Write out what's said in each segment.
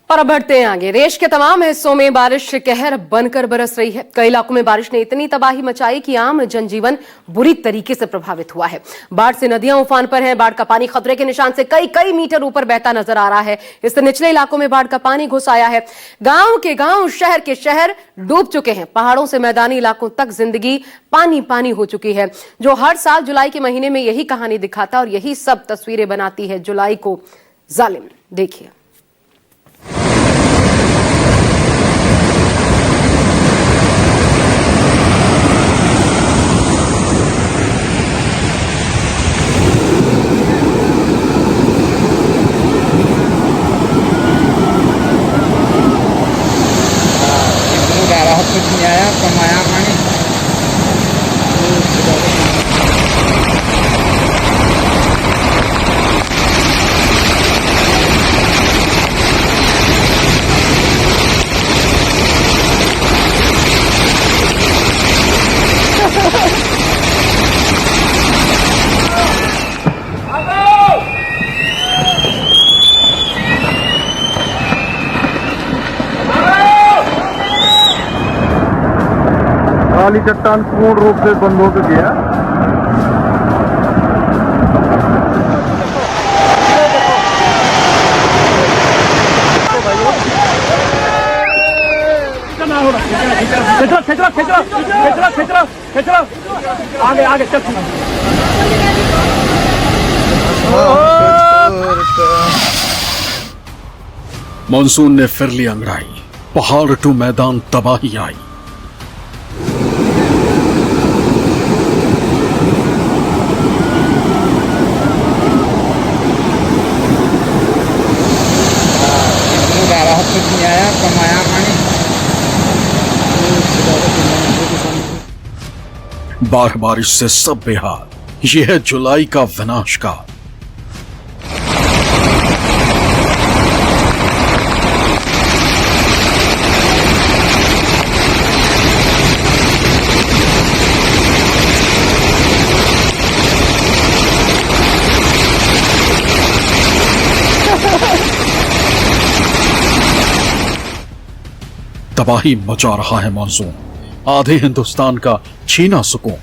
और अब बढ़ते हैं आगे। देश के तमाम हिस्सों में बारिश कहर बनकर बरस रही है। कई इलाकों में बारिश ने इतनी तबाही मचाई कि आम जनजीवन बुरी तरीके से प्रभावित हुआ है। बाढ़ से नदियां उफान पर हैं। बाढ़ का पानी खतरे के निशान से कई कई मीटर ऊपर बहता नजर आ रहा है। इससे निचले इलाकों में बाढ़ का पानी घुस आया है। गांव के गांव, शहर के शहर डूब चुके हैं। पहाड़ों से मैदानी इलाकों तक जिंदगी पानी पानी हो चुकी है, जो हर साल जुलाई के महीने में यही कहानी दिखाता और यही सब तस्वीरें बनाती है जुलाई को जालिम। देखिए। कुछ नहीं आया, कमाया पानी। काली चट्टान पूर्ण रूप से बंद हो चुकी है। आगे आगे चल। मानसून ने फिर ली अंगड़ाई, पहाड़ टू मैदान तबाही आई। कुछ नहीं आया, कमाया पानी। बाढ़ बारिश से सब बेहाल। यह है जुलाई का विनाशकाल। तबाही मचा रहा है मानसून, आधे हिंदुस्तान का छीना सुकून।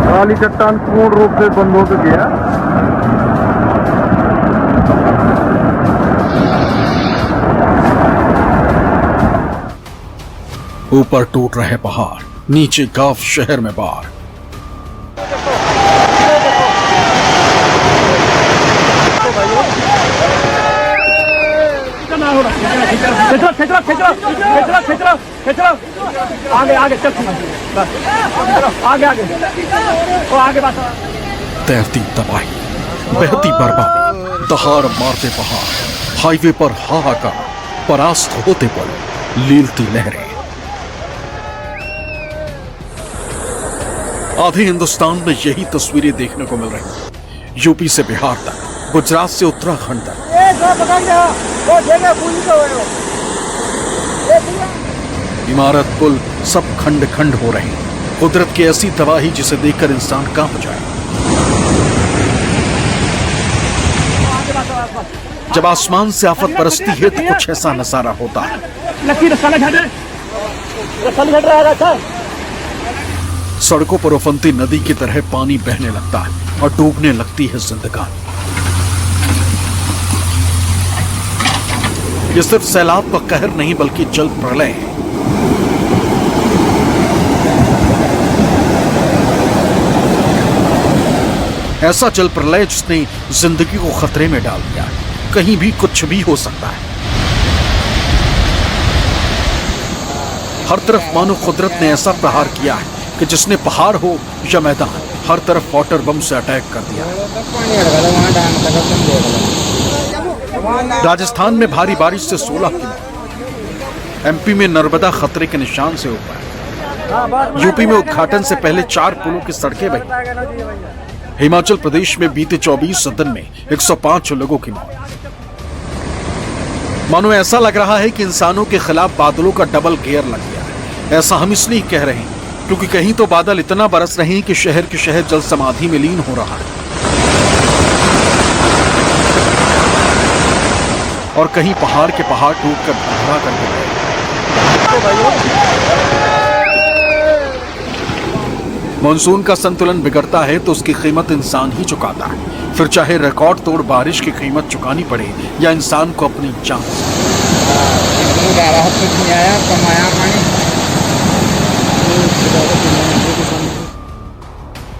काली चट्टान पूर्ण रूप से बंद हो चुकी है। ऊपर टूट रहे पहाड़, नीचे गांव शहर में बाढ़। आगे आगे चल। आगे आगे आगे बात। तैरती तबाही, बहती बर्बादी, दहाड़ मारते पहाड़, हाईवे पर हाहाकार, परास्त होते पल लीलती लहरें। आधे हिंदुस्तान में यही तस्वीरें देखने को मिल रही। यूपी से बिहार तक, गुजरात से उत्तराखंड तक। इमारत, पुल सब खंड खंड हो रहे हैं। कुदरत की ऐसी तबाही जिसे देखकर इंसान कांप जाए। जब आसमान से आफत बरसती है तो कुछ ऐसा नजारा होता है। सड़कों पर उफनती नदी की तरह पानी बहने लगता है और डूबने लगती है जिंदगानी। ये सिर्फ सैलाब का कहर नहीं बल्कि जल प्रलय है। ऐसा जल प्रलय जिसने जिंदगी को खतरे में डाल दिया है। कहीं भी कुछ भी हो सकता है। हर तरफ मानो कुदरत ने ऐसा प्रहार किया है कि जिसने पहाड़ हो या मैदान, हर तरफ वाटर बम से अटैक कर दिया। राजस्थान में भारी बारिश से 16 की मौत। एमपी में नर्मदा खतरे के निशान से ऊपर। यूपी में उद्घाटन से पहले 4 पुलों की सड़कें बही। हिमाचल प्रदेश में बीते 24 दिन में 105 लोगों की मौत। मानो ऐसा लग रहा है कि इंसानों के खिलाफ बादलों का डबल गियर लग गया है। ऐसा हम इसलिए कह रहे हैं क्योंकि कहीं तो बादल इतना बरस रहे हैं कि शहर के शहर जल समाधि में लीन हो रहा है, और कहीं पहाड़ के पहाड़ टूटकर भरभरा करके गए। मानसून का संतुलन बिगड़ता है तो उसकी कीमत इंसान ही चुकाता है, फिर चाहे रिकॉर्ड तोड़ बारिश की कीमत चुकानी पड़े या इंसान को अपनी जान। राहत कुछ नहीं आया, कमाया पानी।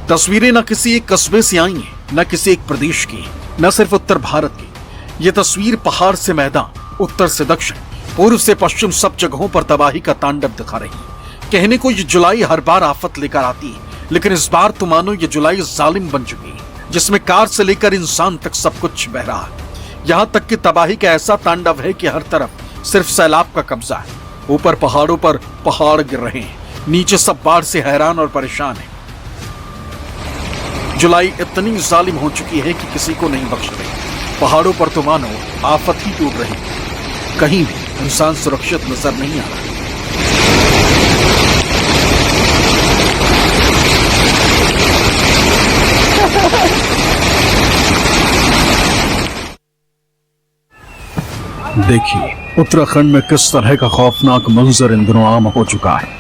तस्वीरें न किसी एक कस्बे से आई हैं, न किसी एक प्रदेश की, न सिर्फ उत्तर भारत की। ये तस्वीर पहाड़ से मैदान, उत्तर से दक्षिण, पूर्व से पश्चिम सब जगहों पर तबाही का तांडव दिखा रही है। कहने को ये जुलाई हर बार आफत लेकर आती है, लेकिन इस बार तो मानो ये जुलाई जालिम बन चुकी है, जिसमें कार से लेकर इंसान तक सब कुछ बह रहा है। यहाँ तक कि तबाही का ऐसा तांडव है कि हर तरफ सिर्फ सैलाब का कब्जा है। ऊपर पहाड़ों पर पहाड़ गिर रहे हैं, नीचे सब बाढ़ से हैरान और परेशान है। जुलाई इतनी जालिम हो चुकी है कि किसी को नहीं बख्श रही। पहाड़ों पर तो मानो आफत ही टूट रही, कहीं भी इंसान सुरक्षित नजर नहीं आ रहा। देखिए उत्तराखंड में किस तरह का खौफनाक मंजर इन दिनों आम हो चुका है।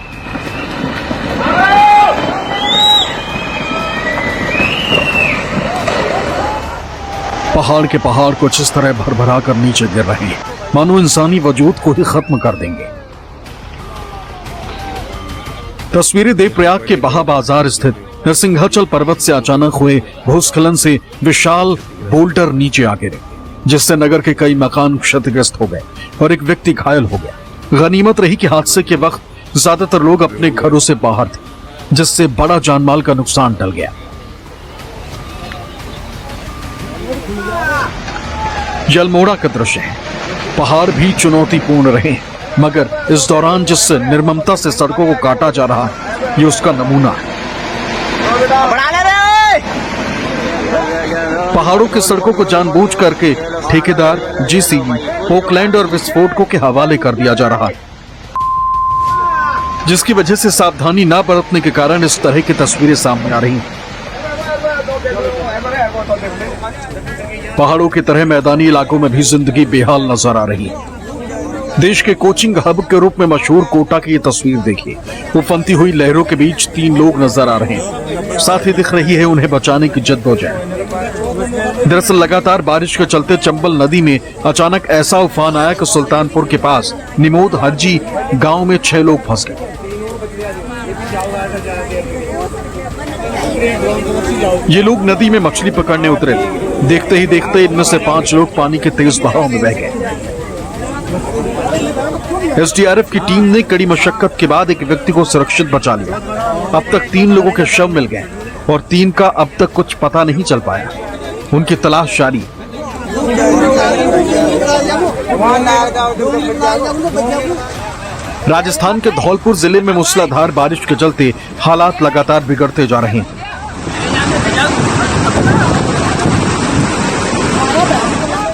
पहाड़ के पहाड़ कुछ इस तरह भरभरा कर नीचे गिर रहे हैं, मानो इंसानी वजूद को ही खत्म कर देंगे। तस्वीरें देवप्रयाग के बहा बाजार स्थित नरसिंहाचल पर्वत से अचानक हुए भूस्खलन से विशाल बोल्डर नीचे आ गिरे, जिससे नगर के कई मकान क्षतिग्रस्त हो गए और एक व्यक्ति घायल हो गया। गनीमत रही कि हादसे के वक्त ज्यादातर लोग अपने घरों से बाहर थे, जिससे बड़ा जानमाल का नुकसान टल गया। जलमोड़ा का दृश्य है। पहाड़ भी चुनौतीपूर्ण रहे, मगर इस दौरान जिस निर्ममता से सड़कों को काटा जा रहा है, ये उसका नमूना है। पहाड़ों की सड़कों को जानबूझ करके ठेकेदार, जेसीबी, पोकलैंड और विस्फोटकों के हवाले कर दिया जा रहा है, जिसकी वजह से सावधानी न बरतने के कारण इस तरह की तस्वीरें सामने आ रही हैं। पहाड़ों की तरह मैदानी इलाकों में भी जिंदगी बेहाल नजर आ रही है। देश के कोचिंग हब के रूप में मशहूर कोटा की ये तस्वीर देखिए। उफनती हुई लहरों के बीच 3 लोग नजर आ रहे हैं, साथ ही दिख रही है उन्हें बचाने की जद्दोजहद। दरअसल लगातार बारिश के चलते चंबल नदी में अचानक ऐसा उफान आया कि सुल्तानपुर के पास निमोद हज्जी गांव में 6 लोग फंस गए। ये लोग नदी में मछली पकड़ने उतरे थे। देखते ही देखते इनमें से 5 लोग पानी के तेज बहाव में बह गए। एसडीआरएफ की टीम ने कड़ी मशक्कत के बाद एक व्यक्ति को सुरक्षित बचा लिया। अब तक 3 लोगों के शव मिल गए और 3 का अब तक कुछ पता नहीं चल पाया। उनकी तलाश जारी। राजस्थान के धौलपुर जिले में मूसलाधार बारिश के चलते हालात लगातार बिगड़ते जा रहे हैं।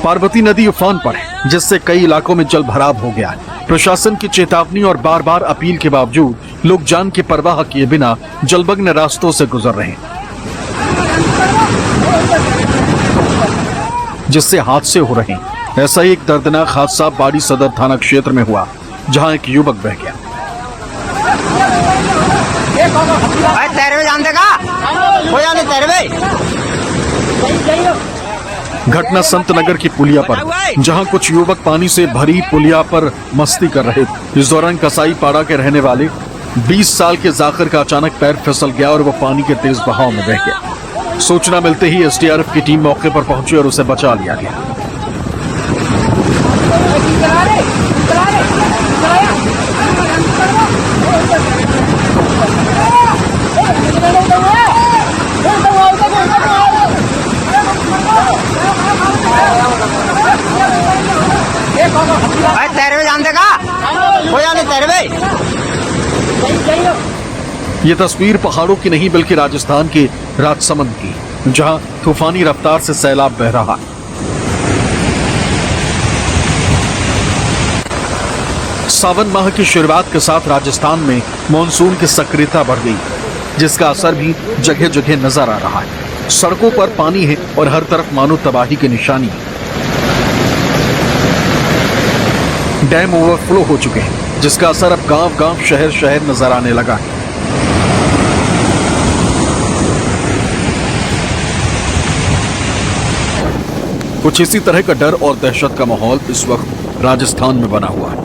पार्वती नदी उफान पर है, जिससे कई इलाकों में जल भराव हो गया है। प्रशासन की चेतावनी और बार बार अपील के बावजूद लोग जान की परवाह किए बिना जलमग्न रास्तों से गुजर रहे हैं, जिससे हादसे हो रहे हैं। ऐसा ही एक दर्दनाक हादसा बाड़ी सदर थाना क्षेत्र में हुआ, जहां एक युवक बह गया। घटना संत नगर की पुलिया पर, जहां कुछ युवक पानी से भरी पुलिया पर मस्ती कर रहे थे। इस दौरान कसाई पाड़ा के रहने वाले 20 साल के जाकिर का अचानक पैर फिसल गया और वो पानी के तेज बहाव में बह गया। सूचना मिलते ही एसडीआरएफ की टीम मौके पर पहुंची और उसे बचा लिया गया। ये तस्वीर पहाड़ों की नहीं बल्कि राजस्थान के राजसमंद की, जहां तूफानी रफ्तार से सैलाब बह रहा है। सावन माह की शुरुआत के साथ राजस्थान में मॉनसून की सक्रियता बढ़ गई, जिसका असर भी जगह जगह नजर आ रहा है। सड़कों पर पानी है और हर तरफ मानो तबाही की निशानी है। डैम ओवरफ्लो हो चुके हैं, जिसका असर अब गांव-गांव, शहर-शहर नजर आने लगा है। कुछ इसी तरह का डर और दहशत का माहौल इस वक्त राजस्थान में बना हुआ है।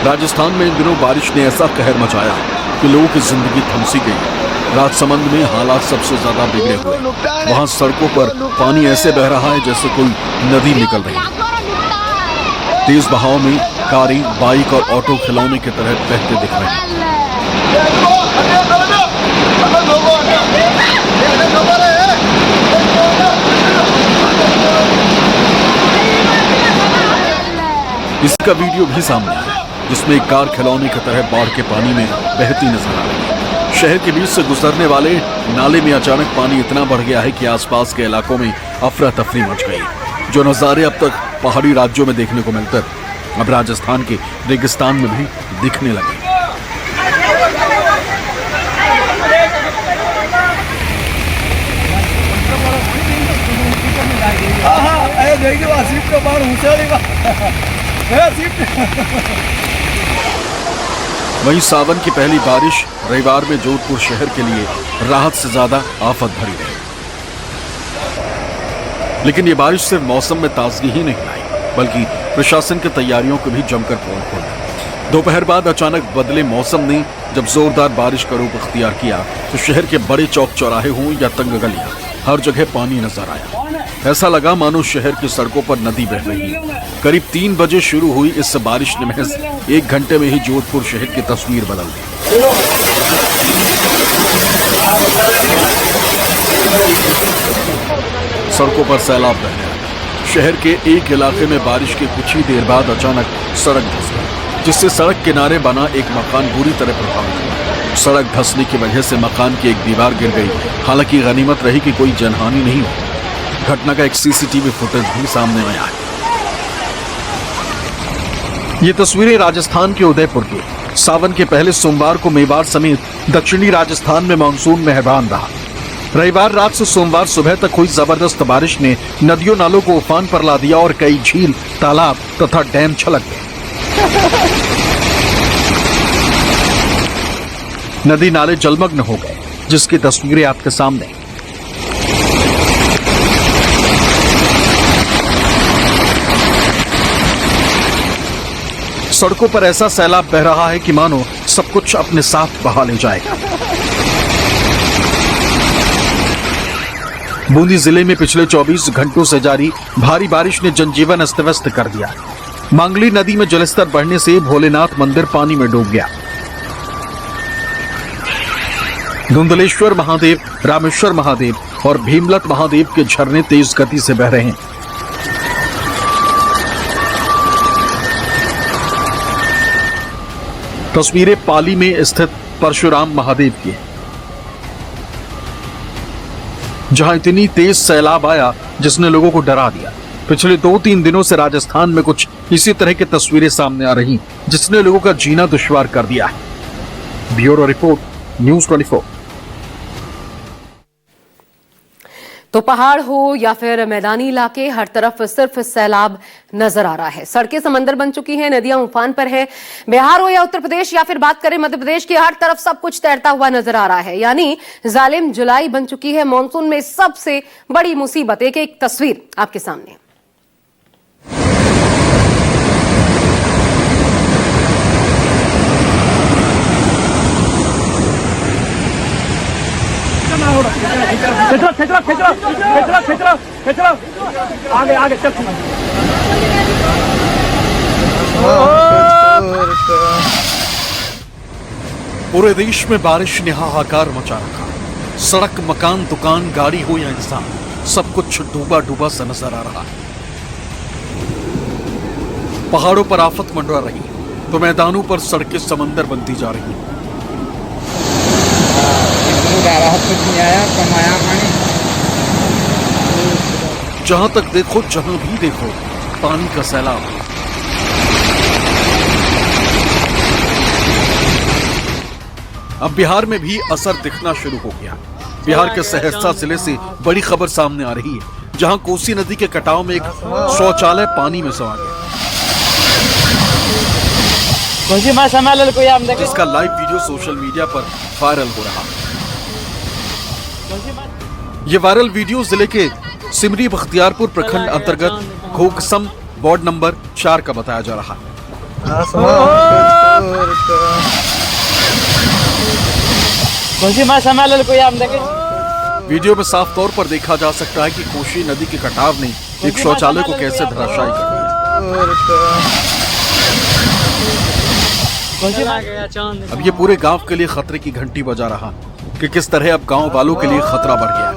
राजस्थान में इन दिनों बारिश ने ऐसा कहर मचाया कि लोगों की जिंदगी थमसी गई। राजसमंद में हालात सबसे ज्यादा बिगड़े हुए। वहां सड़कों पर पानी ऐसे बह रहा है जैसे कोई नदी निकल रही है। तेज बहाव में कारें, बाइक और ऑटो खिलौने की तरह बहते दिख रहे हैं। इसका वीडियो भी सामने आया, जिसमें एक कार खिलौने की तरह बाढ़ के पानी में बहती नजर आ रही है। शहर के बीच से गुजरने वाले नाले में अचानक पानी इतना बढ़ गया है कि आसपास के इलाकों में अफरा तफरी मच गई। जो नजारे अब तक पहाड़ी राज्यों में देखने को मिलते अब राजस्थान के रेगिस्तान में भी दिखने लगे। वहीं सावन की पहली बारिश रविवार में जोधपुर शहर के लिए राहत से ज्यादा आफत भरी रही। लेकिन ये बारिश सिर्फ मौसम में ताजगी ही नहीं लाई, बल्कि प्रशासन की तैयारियों को भी जमकर पोल खोला। दोपहर बाद अचानक बदले मौसम ने जब जोरदार बारिश का रूप अख्तियार किया तो शहर के बड़े चौक चौराहे हों या तंग गलियां, हर जगह पानी नजर आया। ऐसा लगा मानो शहर की सड़कों पर नदी बह रही है। करीब 3 बजे शुरू हुई इस बारिश ने महज 1 घंटे में ही जोधपुर शहर की तस्वीर बदल दी। सड़कों पर सैलाब बह गया। शहर के एक इलाके में बारिश के कुछ ही देर बाद अचानक सड़क धंस गई, जिससे सड़क किनारे बना एक मकान बुरी तरह प्रभावित हुआ। सड़क धंसने की वजह से मकान की एक दीवार गिर गई। हालांकि गनीमत रही कि कोई जनहानि नहीं हुई। घटना का एक सीसीटीवी फुटेज भी सामने आया है। ये तस्वीरें राजस्थान के उदयपुर की। सावन के पहले सोमवार को मेवाड़ समेत दक्षिणी राजस्थान में मानसून मेहरबान रहा। रविवार रात से सोमवार सुबह तक हुई जबरदस्त बारिश ने नदियों नालों को उफान पर ला दिया और कई झील, तालाब तथा डैम छलक गए। नदी नाले जलमग्न हो गए, जिसकी तस्वीरें आपके सामने। सड़कों पर ऐसा सैलाब बह रहा है कि मानो सब कुछ अपने साथ बहा ले जाएगा। बूंदी जिले में पिछले 24 घंटों से जारी भारी बारिश ने जनजीवन अस्त व्यस्त कर दिया। मांगली नदी में जलस्तर बढ़ने से भोलेनाथ मंदिर पानी में डूब गया। धुंधलेश्वर महादेव, रामेश्वर महादेव और भीमलत महादेव के झरने तेज गति से बह रहे हैं। तस्वीरें पाली में स्थित परशुराम महादेव की, जहां इतनी तेज सैलाब आया जिसने लोगों को डरा दिया। पिछले 2-3 दिनों से राजस्थान में कुछ इसी तरह की तस्वीरें सामने आ रही, जिसने लोगों का जीना दुश्वार कर दिया है। Bureau report, news 24। तो पहाड़ हो या फिर मैदानी इलाके, हर तरफ सिर्फ सैलाब नजर आ रहा है। सड़कें समंदर बन चुकी हैं, नदियां उफान पर है। बिहार हो या उत्तर प्रदेश या फिर बात करें मध्य प्रदेश की, हर तरफ सब कुछ तैरता हुआ नजर आ रहा है। यानी जालिम जुलाई बन चुकी है। मॉनसून में सबसे बड़ी मुसीबत, एक तस्वीर आपके सामने। आगे आगे चल। पूरे देश में बारिश ने हाहाकार मचा रखा। सड़क, मकान, दुकान, गाड़ी हो या इंसान, सब कुछ डूबा डूबा सा नजर आ रहा है। पहाड़ों पर आफत मंडरा रही तो मैदानों पर सड़कें समंदर बनती जा रही हैं। राहत कुछ नहीं आया, कमाया पानी जहां तक देखो, जहां भी देखो, पानी का सैलाब। अब बिहार में भी असर दिखना शुरू हो गया। बिहार के सहरसा जिले से बड़ी खबर सामने आ रही है, जहां कोसी नदी के कटाव में एक शौचालय पानी में समा गया, जिसका लाइव वीडियो सोशल मीडिया पर वायरल हो रहा है। ये वायरल वीडियो जिले के सिमरी बख्तियारपुर प्रखंड अंतर्गत घोकसम वार्ड नंबर 4 का बताया जा रहा है। वीडियो में साफ तौर पर देखा जा सकता है कि कोसी नदी के कटाव ने एक शौचालय को कैसे धराशायी कर दिया। अब ये पूरे गांव के लिए खतरे की घंटी बजा रहा कि किस तरह अब गांव वालों के लिए खतरा बढ़ गया।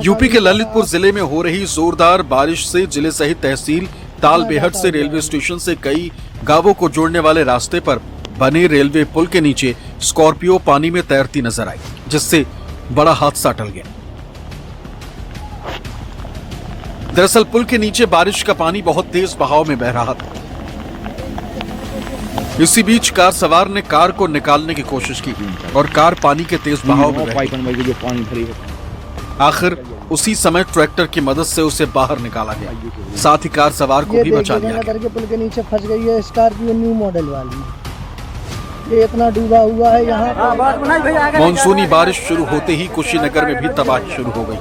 यूपी के ललितपुर जिले में हो रही जोरदार बारिश से जिले सहित तहसील तालबेहट से रेलवे स्टेशन से कई गांवों को जोड़ने वाले रास्ते पर बने रेलवे पुल के नीचे स्कॉर्पियो पानी में तैरती नजर आई, जिससे बड़ा हादसा टल गया। दरअसल पुल के नीचे बारिश का पानी बहुत तेज बहाव में बह रहा था। इसी बीच कार सवार ने कार को निकालने की कोशिश की और कार पानी के तेज बहाव में बह गई। आखिर उसी समय ट्रैक्टर की मदद से उसे बाहर निकाला गया, साथ ही कार सवार को भी बचा लिया गया। पुल के नीचे फंस गई है स्कॉर्पियो न्यू मॉडल वाली, ये इतना डूबा हुआ है यहाँ। मानसूनी बारिश शुरू होते ही कुशीनगर में भी तबाही शुरू हो गई।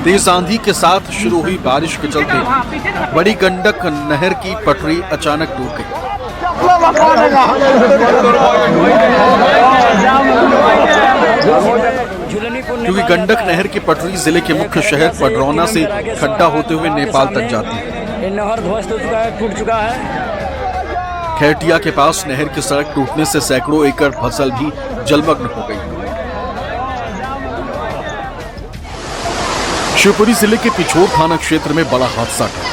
तेज आंधी के साथ शुरू हुई बारिश के चलते बड़ी गंडक नहर की पटरी अचानक टूट गई। क्योंकि गंडक नहर की पटरी जिले के मुख्य शहर पडरौना से खड्डा होते हुए नेपाल तक जाती है। नहर ध्वस्त हो चुका है, टूट चुका है। खेटिया के पास नहर की सड़क टूटने से सैकड़ों एकड़ फसल भी जलमग्न हो गई। शिवपुरी जिले के पिछोर थाना क्षेत्र में बड़ा हादसा हुआ।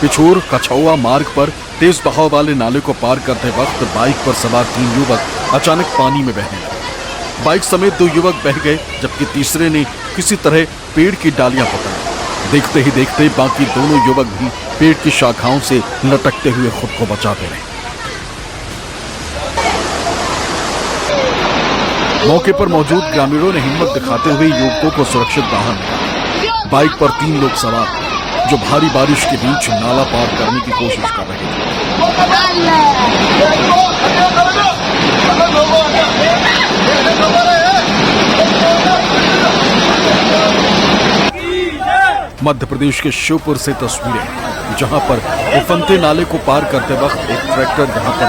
पिछोर कछौआ मार्ग पर तेज बहाव वाले नाले को पार करते वक्त बाइक पर सवार 3 युवक अचानक पानी में बहने लगे। बाइक समेत 2 युवक बह गए, जबकि तीसरे ने किसी तरह पेड़ की डालियां पकड़ी। देखते ही देखते बाकी दोनों युवक भी पेड़ की शाखाओं से लटकते हुए खुद को बचाते रहे। मौके पर मौजूद ग्रामीणों ने हिम्मत दिखाते हुए युवकों को सुरक्षित बाहर निकाला। बाइक पर 3 लोग सवार जो भारी बारिश के बीच नाला पार करने की कोशिश कर रहे थे। मध्य प्रदेश के शिवपुर से तस्वीरें, जहां पर उफनते नाले को पार करते वक्त एक ट्रैक्टर जहां पर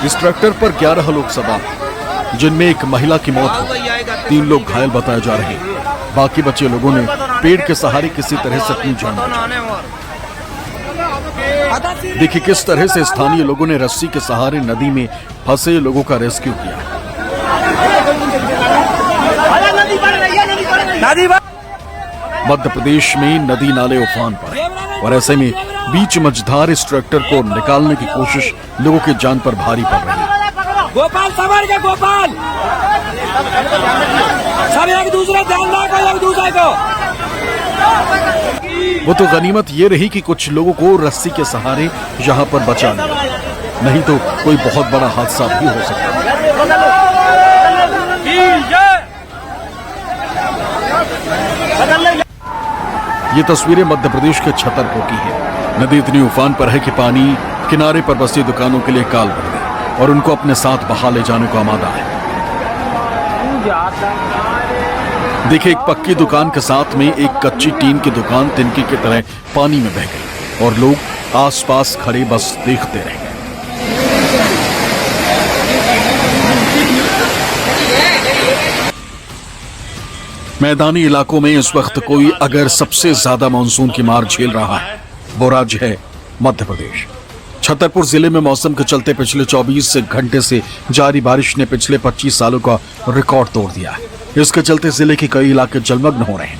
इस ट्रैक्टर पर 11 लोग सवार, जिनमें एक महिला की मौत हो, 3 लोग घायल बताए जा रहे हैं। बाकी बचे लोगों ने पेड़ के सहारे किसी तरह से अपनी जान बचाई। देखिए किस तरह से स्थानीय लोगों ने रस्सी के सहारे नदी में फंसे लोगों का रेस्क्यू किया। मध्य प्रदेश में नदी नाले उफान पर है और ऐसे में बीच मझधार इस ट्रैक्टर को निकालने की कोशिश लोगों की जान पर भारी पड़ रही है। गोपाल सवार के गोपाल सब एक दूसरे ध्यान रखो, एक दूसरे को। वो तो गनीमत ये रही कि कुछ लोगों को रस्सी के सहारे यहाँ पर बचा लिया, नहीं तो कोई बहुत बड़ा हादसा भी हो सकता है। ये तस्वीरें मध्य प्रदेश के छतरपुर की है। नदी इतनी उफान पर है कि पानी किनारे पर बसी दुकानों के लिए काल बन गई और उनको अपने साथ बहा ले जाने को आमादा है। देखिए एक पक्की दुकान के साथ में एक कच्ची टीन की दुकान तिनके की तरह पानी में बह गई और लोग आसपास खड़े बस देखते रहे। मैदानी इलाकों में इस वक्त कोई अगर सबसे ज्यादा मानसून की मार झेल रहा है वो राज्य है मध्य प्रदेश। छतरपुर जिले में मौसम के चलते पिछले 24 घंटे से जारी बारिश ने पिछले 25 सालों का रिकॉर्ड तोड़ दिया है। इसके चलते जिले के कई इलाके जलमग्न हो रहे हैं।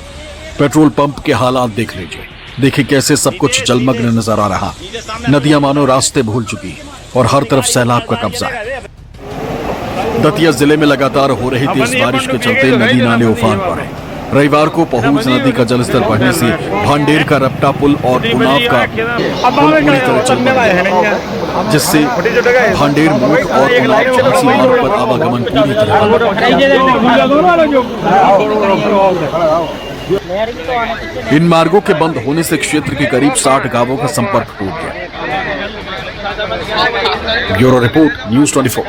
पेट्रोल पंप के हालात देख लीजिए, देखिए कैसे सब कुछ जलमग्न नजर आ रहा। नदियां मानो रास्ते भूल चुकी और हर तरफ सैलाब का कब्जा है। दतिया जिले में लगातार हो रही तेज बारिश के चलते नदी नाले उफान पर हैं। रविवार को पहुंच नदी का जलस्तर बढ़ने से भांडेर का रपटा पुल और उनाव का पुल पूरी तरह जलमग्न, जिससे भांडेर मोट और उनाव झांसी मार्ग पर आवागमन पूरी तरह बंद। इन मार्गों के बंद होने से क्षेत्र के करीब 60 गांवों का संपर्क टूट गया। Bureau report, news 24।